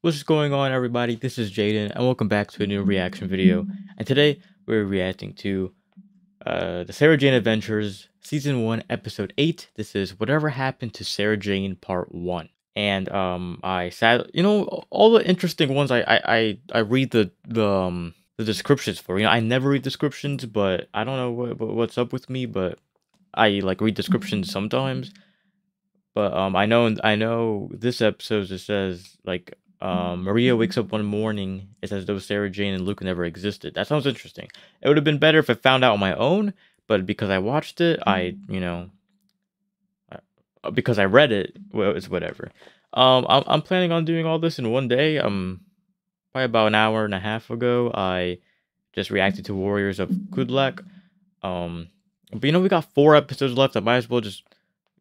What's going on, everybody? This is Jaden, and welcome back to a new reaction video. And today we're reacting to the Sarah Jane Adventures Season 1, Episode 8. This is Whatever Happened to Sarah Jane Part 1. And I sat, all the interesting ones. I read the descriptions for. I never read descriptions, but I don't know what's up with me. But I like read descriptions sometimes. But I know this episode just says like Maria wakes up one morning. It's as though Sarah Jane and Luke never existed. That sounds interesting. It would have been better if I found out on my own, but because I watched it, because I read it, well, it's whatever. I'm planning on doing all this in one day. Probably about an hour and a half ago, I just reacted to Warriors of Kudlak. But we got 4 episodes left. I might as well just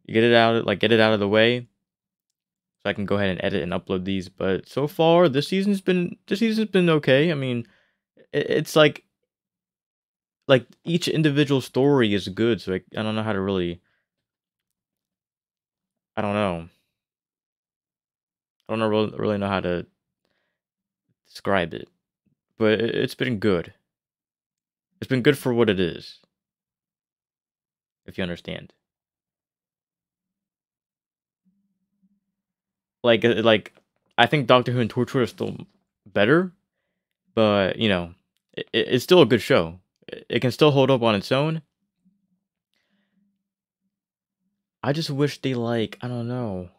get it out of the way, so I can go ahead and edit and upload these. But so far, this season's been okay. I mean, it's like each individual story is good. So I don't know how to really. I don't know. I don't know really know how to describe it, but it's been good. It's been good for what it is, if you understand. Like I think Doctor Who and Torchwood are still better, but it's still a good show. It can still hold up on its own. I just wish they I don't know.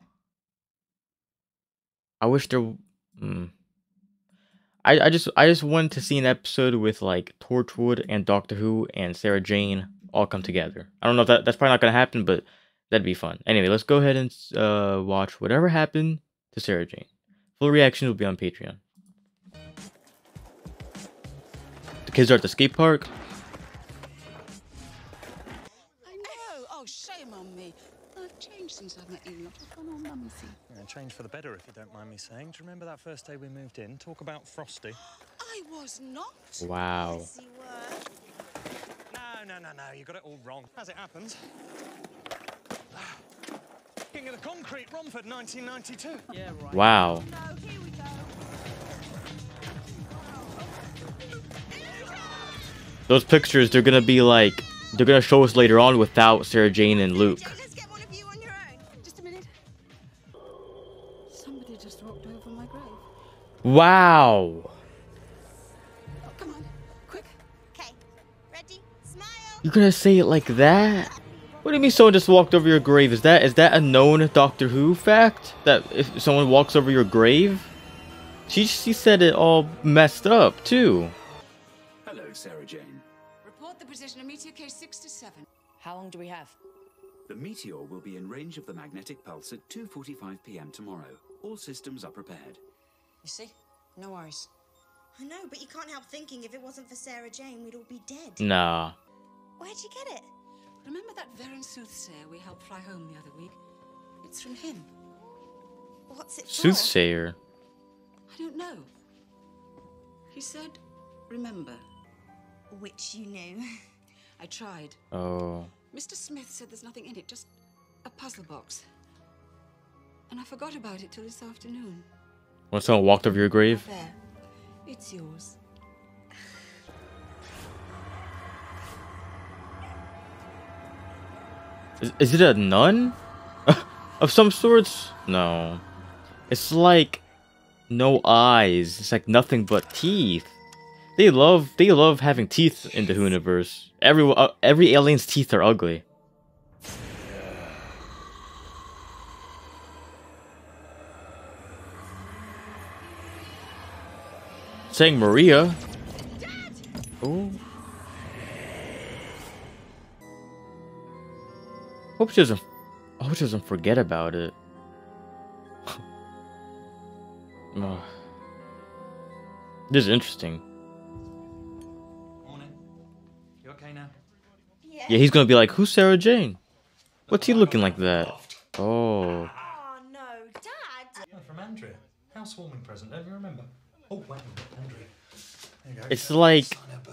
I wish there. Mm, I just wanted to see an episode with like Torchwood and Doctor Who and Sarah Jane all come together. I don't know if that's probably not gonna happen, but that'd be fun. Anyway, let's go ahead and watch Whatever Happened to Sarah Jane. Full reaction will be on Patreon. The kids are at the skate park. I know. Oh, shame on me. I've changed since I've met you. I've gone all mumsy. Yeah, change for the better, if you don't mind me saying. Do you remember that first day we moved in? Talk about Frosty. I was not. Wow. Yes, you were. No. You got it all wrong. As it happens. King of the Concrete, Romford, 1992. Yeah, right. Wow. No, here we go. Those pictures, they're gonna show us later on without Sarah Jane and Luke. Let's get one of you on your own. Just a minute. Somebody just walked over my grave. Wow. Oh, come on. Quick. Okay. Ready? Smile. You're gonna say it like that? What do you mean someone just walked over your grave? Is that a known Doctor Who fact? That if someone walks over your grave? She said it all messed up too. Hello, Sarah Jane. Report the position of Meteor Case 67. How long do we have? The meteor will be in range of the magnetic pulse at 2:45 p.m. tomorrow. All systems are prepared. You see? No worries. I know, but you can't help thinking if it wasn't for Sarah Jane, we'd all be dead. Nah. Where'd you get it? Remember that Varen soothsayer we helped fly home the other week? It's from him. What's it for? Soothsayer. I don't know. He said, remember. Which you knew. I tried. Oh. Mr. Smith said there's nothing in it, just a puzzle box. And I forgot about it till this afternoon. When someone walked over your grave? There. It's yours. Is it a nun? Of some sorts? No. It's like no eyes. It's like nothing but teeth. They love having teeth in the Who universe. Every alien's teeth are ugly. Saying Maria. Oh. Hope she doesn't forget about it. Ugh. This is interesting. Morning. You okay now? Yeah, he's gonna be like, who's Sarah Jane? What's he looking like that? Oh. Oh no, Dad! Yeah, from Andrea. Housewarming present, don't you remember? Oh, wait a minute, Andrea. There you go.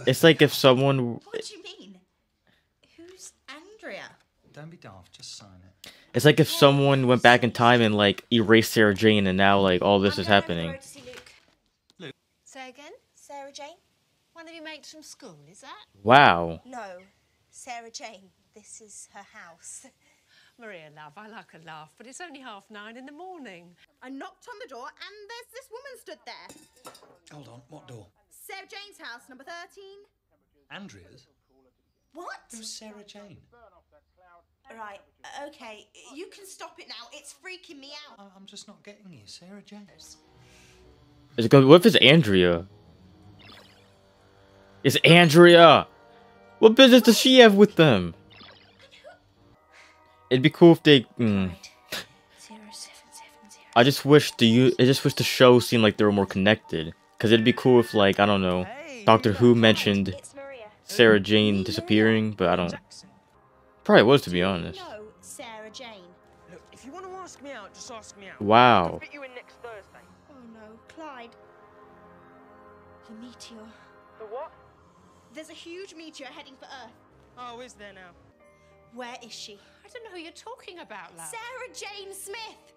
It's like if someone. What do you mean? Who's Andrea? Don't be daft, just sign it. It's like if someone went back in time and like erased Sarah Jane, and now like all this is I'm going over the happening. road to see Luke. Say again? Sarah Jane? One of your mates from school, is that? Wow. No, Sarah Jane. This is her house. Maria, love, I like a laugh, but it's only 9:30 in the morning. I knocked on the door and there's this woman stood there. Hold on, what door? Sarah Jane's house, number 13. Andrea's? What? Who's Sarah Jane? Right, okay. You can stop it now. It's freaking me out. I'm just not getting you. Sarah Jane. Is it going? What if it's Andrea? It's Andrea. What business does she have with them? It'd be cool if they. 0770. I just wish the show seemed like they were more connected. Cause it'd be cool if like I don't know, Doctor Who mentioned It's Maria. Sarah Jane disappearing, but I don't. Probably was, to be honest. No, Sarah Jane. Look, if you want to ask me out, just ask me out. Wow. I'll fit you in next Thursday. Oh no, Clyde. The meteor. The what? There's a huge meteor heading for Earth. Oh, is there now? Where is she? I don't know who you're talking about, love. Sarah Jane Smith.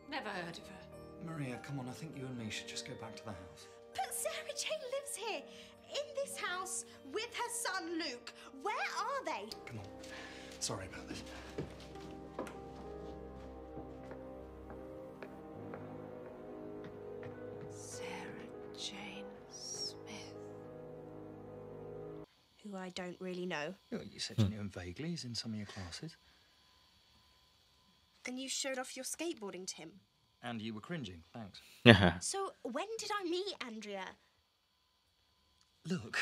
Never heard of her. Maria, come on, I think you and me should just go back to the house. But Sarah Jane lives here, in this house, with her son Luke. Where are they? Come on. Sorry about this. Sarah Jane Smith. Who I don't really know. You said you knew him vaguely. He's in some of your classes. And you showed off your skateboarding to him. And you were cringing. Thanks. Yeah. So when did I meet Andrea? Look,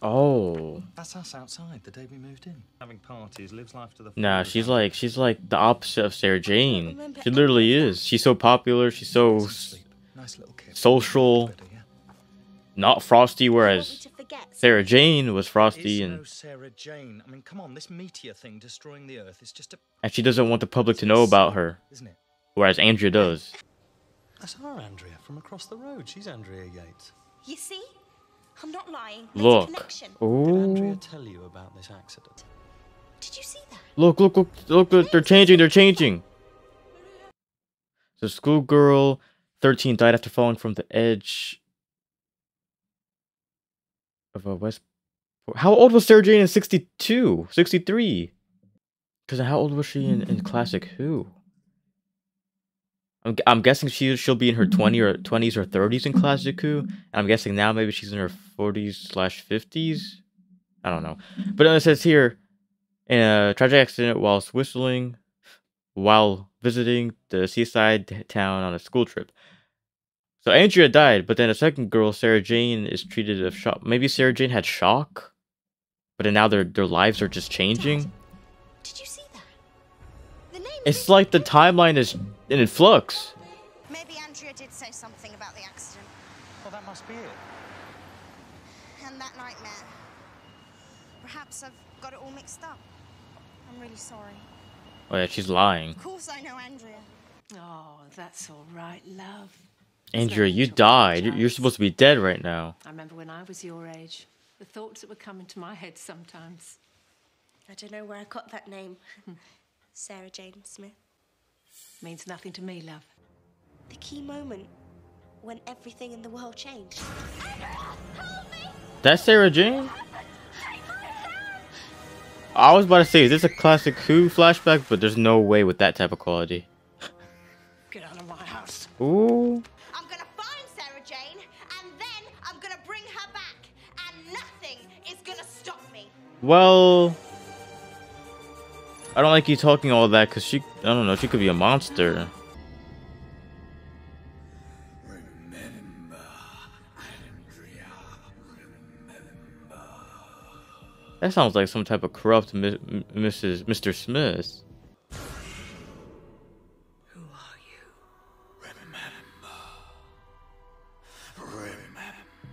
Oh. that's us outside the day we moved in. Having parties, lives life to the Nah, she's like the opposite of Sarah Jane. remember She literally is. She's so popular. She's so Nice little kid. social, Better, yeah? not frosty. You want me Whereas to forget? Sarah Jane was frosty, Is no and Sarah Jane. I mean, come on, this meteor thing destroying the Earth is just she doesn't want the public to know about her. isn't it? Whereas Andrea does. That's our Andrea from across the road. She's Andrea Yates. You see? I'm not lying. There's a Look. connection. Did Andrea Oh. tell you about this accident? Did you see that? Look, they're changing. So schoolgirl 13 died after falling from the edge of a West. How old was Sarah Jane in 62? 63? Because how old was she in Classic Who? I'm guessing she'll be in her 20s or 30s in Classic Who. And I'm guessing now maybe she's in her 40s/50s. I don't know. But it says here, in a tragic accident while visiting the seaside town on a school trip. So Andrea died, but then a second girl, Sarah Jane, is treated of shock. Maybe Sarah Jane had shock, but then now their lives are just changing. Did you see that? The name It's like the timeline is in flux. Maybe Andrea did say something about the accident. Well, that must be it. And that nightmare. Perhaps I've got it all mixed up. I'm really sorry. Oh yeah, she's lying. Of course I know Andrea. Oh, that's all right, love. Andrea, you died. You're supposed to be dead right now. I remember when I was your age, the thoughts that would come into my head sometimes. I don't know where I got that name. Sarah Jane Smith. Means nothing to me, love. The key moment when everything in the world changed. That's Sarah Jane? I was about to say, is this a Classic Who flashback? But there's no way with that type of quality. Get out of my house. Ooh. I'm gonna find Sarah Jane, and then I'm gonna bring her back, and nothing is gonna stop me. Well, I don't like you talking all that because I don't know, she could be a monster. That sounds like some type of corrupt Mr. Smith. Who are you?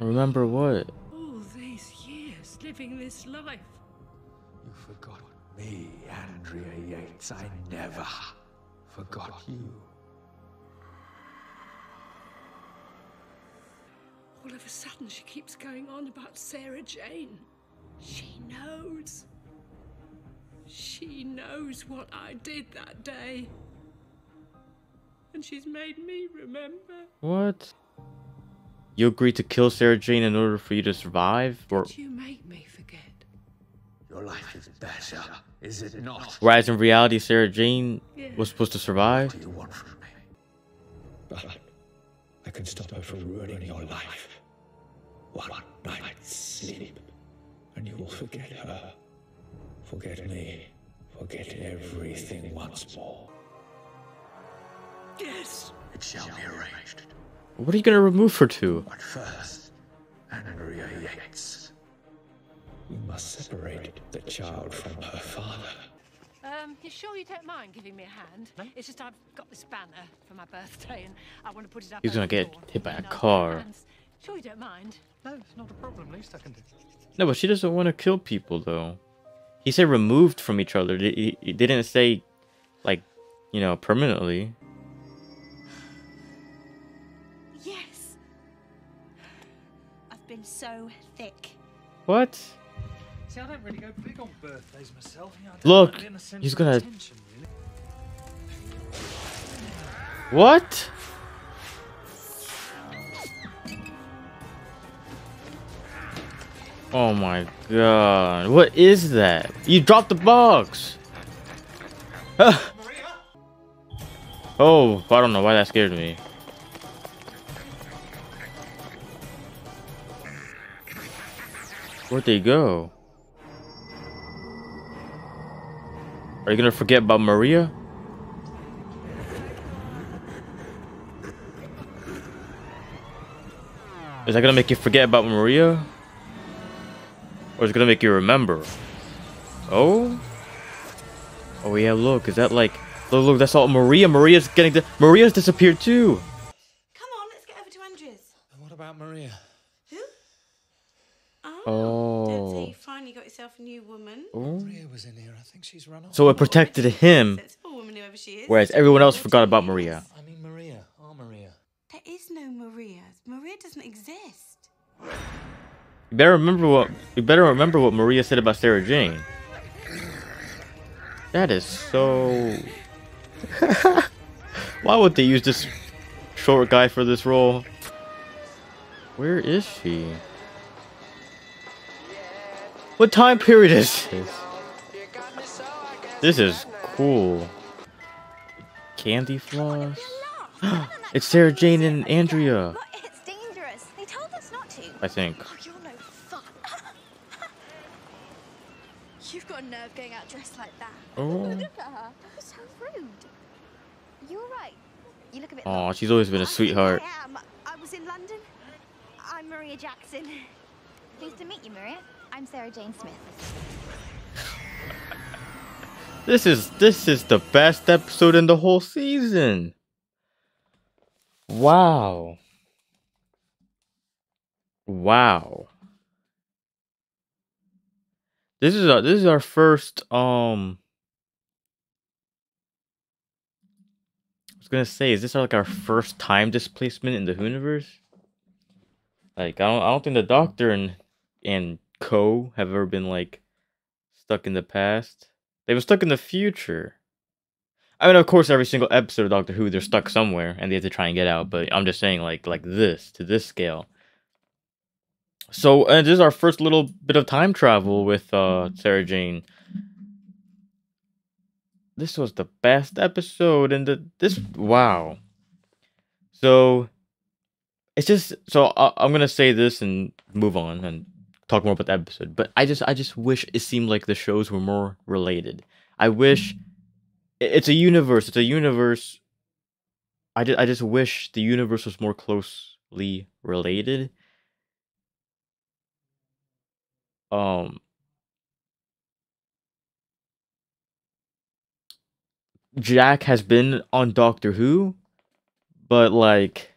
Remember what? All these years living this life. You forgot me, Andrea Yates. I never forgot you. All of a sudden, she keeps going on about Sarah Jane. She knows. She knows what I did that day. And she's made me remember. What? You agreed to kill Sarah Jane in order for you to survive? Or Did you make me forget? Your life is better, is it not? whereas in reality, Sarah Jane was supposed to survive? What do you want from me? But I can stop her from ruining your life. One night's sleep, and you will forget her. Forget me. Forget everything once more. Yes. It shall be arranged. What are you gonna remove her to? But first, Andrea Yates. We must separate the child from her father. You sure you don't mind giving me a hand? No? It's just I've got this banner for my birthday and I want to put it up. He's gonna over the get door. hit by a You know, car. hands. Sure you don't mind? No, it's not a problem. Least I can do. No, but she doesn't want to kill people, though. He said removed from each other. He didn't say, like, you know, permanently. Yes. I've been so thick. What? See, I don't really go big on birthdays myself. You know, I don't Look, like being a centre he's of gonna... attention, really. What? Oh my god. What is that? You dropped the box! Oh, I don't know why that scared me. Where'd they go? Are you gonna forget about Maria? Is that gonna make you forget about Maria? Or is it gonna make you remember? Oh? Oh yeah, look, is that like... Look, that's all Maria. Maria's disappeared too. Come on, let's get over to Andrea's. And what about Maria? Who? Oh. Oh. Don't say you finally got yourself a new woman. Oh. Maria was in here. I think she's run off. So it protected him, Sensible woman, whoever she is. whereas everyone else forgot about Maria. I mean Maria. Our Maria. There is no Maria. Maria doesn't exist. You better remember what Maria said about Sarah Jane. That is so... Why would they use this short guy for this role? Where is she? What time period is this? This is cool. Candy floss. It's Sarah Jane and Andrea. Look, it's dangerous. They told us not to. I think. Oh, you're no fun. You've got a nerve going out dressed like that. Oh. Look at her. You're so rude. You're right. You look a bit. Aw, she's always been a sweetheart. I am. I was in London. I'm Maria Jackson. Pleased to meet you, Maria. I'm Sarah Jane Smith. This is the best episode in the whole season. Wow. Wow. This is our first I was gonna say, is this like our first time displacement in the universe? Like I don't think the Doctor and Co have ever been like stuck in the past. They were stuck in the future. I mean, of course, every single episode of Doctor Who, they're stuck somewhere and they have to try and get out. But I'm just saying, like this to this scale. So, this is our first little bit of time travel with Sarah Jane. This was the best episode, and wow. So, it's just I'm gonna say this and move on and talk more about the episode. But I just wish it seemed like the shows were more related. I wish it's a universe. It's a universe. I just wish the universe was more closely related. Jack has been on Doctor Who, but like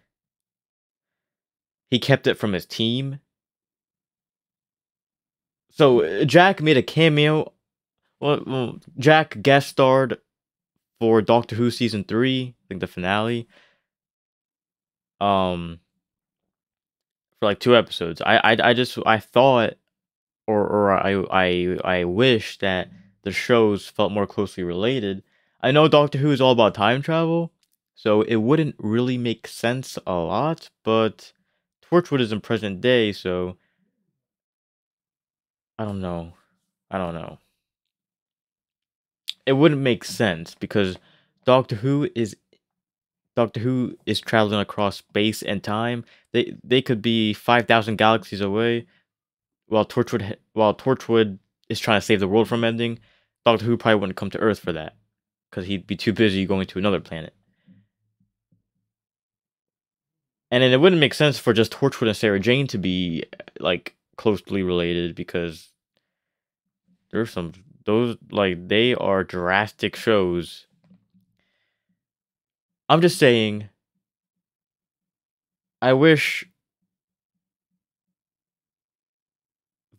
he kept it from his team. So Jack made a cameo. Well, Jack guest starred for Doctor Who season 3, I think the finale. For like 2 episodes. I thought, or I wish that the shows felt more closely related. I know Doctor Who is all about time travel, so it wouldn't really make sense a lot, but Torchwood is in present day, so I don't know. I don't know. It wouldn't make sense because Doctor Who is traveling across space and time. They could be 5,000 galaxies away, while Torchwood is trying to save the world from ending. Doctor Who probably wouldn't come to Earth for that because he'd be too busy going to another planet. And then it wouldn't make sense for just Torchwood and Sarah Jane to be like closely related because there's they are drastic shows. I'm just saying, I wish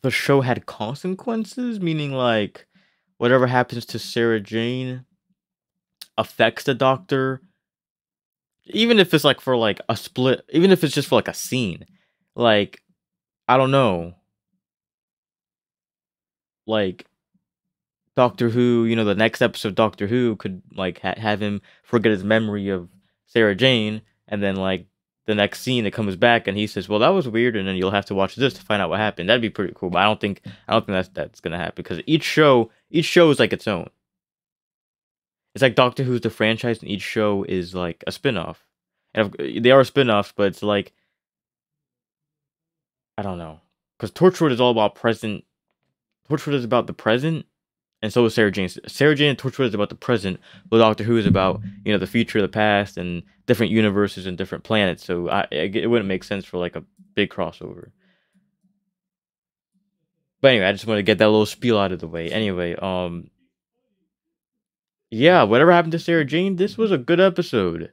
the show had consequences, meaning like whatever happens to Sarah Jane affects the Doctor, even if it's like for like a split, even if it's just for like a scene. Like, I don't know. Like Doctor Who, the next episode of Doctor Who could like have him forget his memory of Sarah Jane, and then like the next scene it comes back and he says, "Well, that was weird," and then you'll have to watch this to find out what happened. That'd be pretty cool, but I don't think that's gonna happen because each show is like its own. It's like Doctor Who's the franchise, and each show is like a spin-off. And they are spin-offs, but it's like, I don't know, because Torchwood is all about present. Torchwood is about the present. And so is Sarah Jane. Sarah Jane and Torchwood is about the present, but Doctor Who is about, the future, the past, and different universes and different planets. So it wouldn't make sense for like a big crossover. But anyway, I just want to get that little spiel out of the way. Anyway, yeah, whatever happened to Sarah Jane, this was a good episode.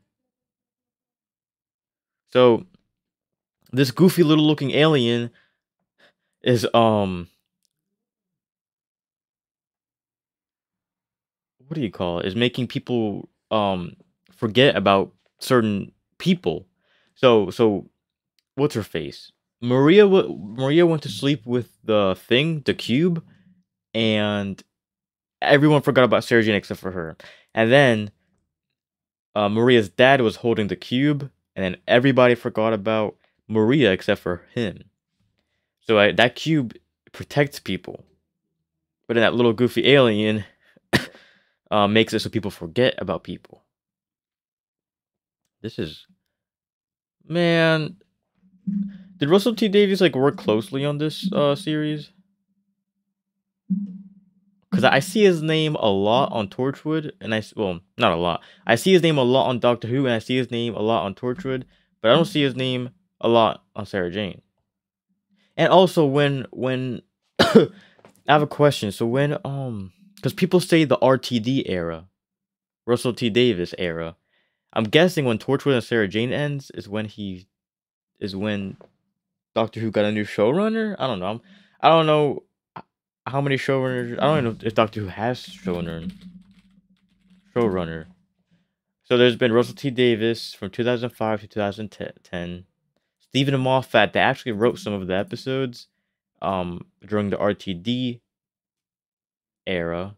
So this goofy little looking alien is what do you call it? Is making people forget about certain people. So what's her face? Maria went to sleep with the cube, and everyone forgot about Sarah Jane except for her. And then Maria's dad was holding the cube, and then everybody forgot about Maria except for him. So that cube protects people, but then that little goofy alien makes it so people forget about people. This is, man. Did Russell T Davies like work closely on this series? Because I see his name a lot on Torchwood, and not a lot. I see his name a lot on Doctor Who, and I see his name a lot on Torchwood, but I don't see his name a lot on Sarah Jane. And also, when I have a question. So when because people say the RTD era, Russell T Davies era. I'm guessing when Torchwood and Sarah Jane ends is when Doctor Who got a new showrunner. I don't know. I don't know how many showrunners. I don't even know if Doctor Who has showrunner. So there's been Russell T Davies from 2005 to 2010. Stephen Moffat, they actually wrote some of the episodes during the RTD era.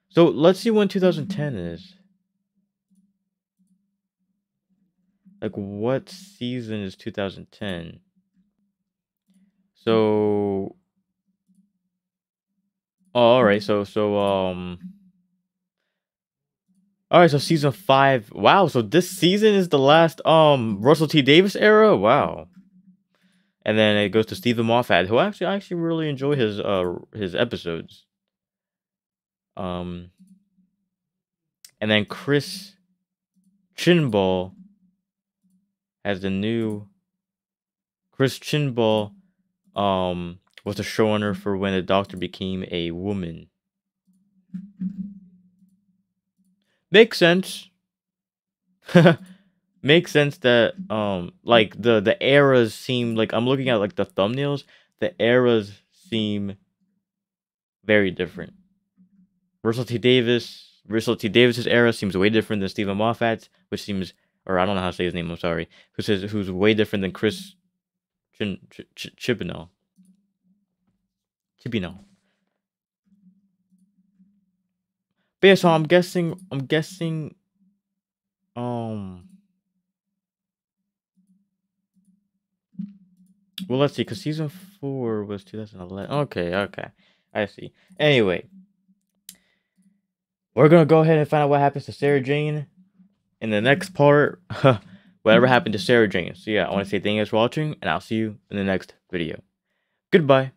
So let's see when 2010 is. Like, what season is 2010? So, all right. So all right. So season 5. Wow. So this season is the last Russell T Davies era. Wow. And then it goes to Stephen Moffat, who I actually really enjoy his episodes. And then Chris Chinball as the new Chris Chinball was the showrunner for when the Doctor became a woman. Makes sense. Makes sense that like the eras seem like, I'm looking at like the thumbnails, the eras seem very different. Russell T Davies' era seems way different than Stephen Moffat's, which seems, or I don't know how to say his name, I'm sorry, who's way different than Chris Chibnall. But yeah, so I'm guessing, well, let's see, because season 4 was 2011. Okay, I see. Anyway, we're gonna go ahead and find out what happens to Sarah Jane in the next part. Whatever happened to Sarah Jane. So yeah, I want to say thank you guys for watching, and I'll see you in the next video. Goodbye.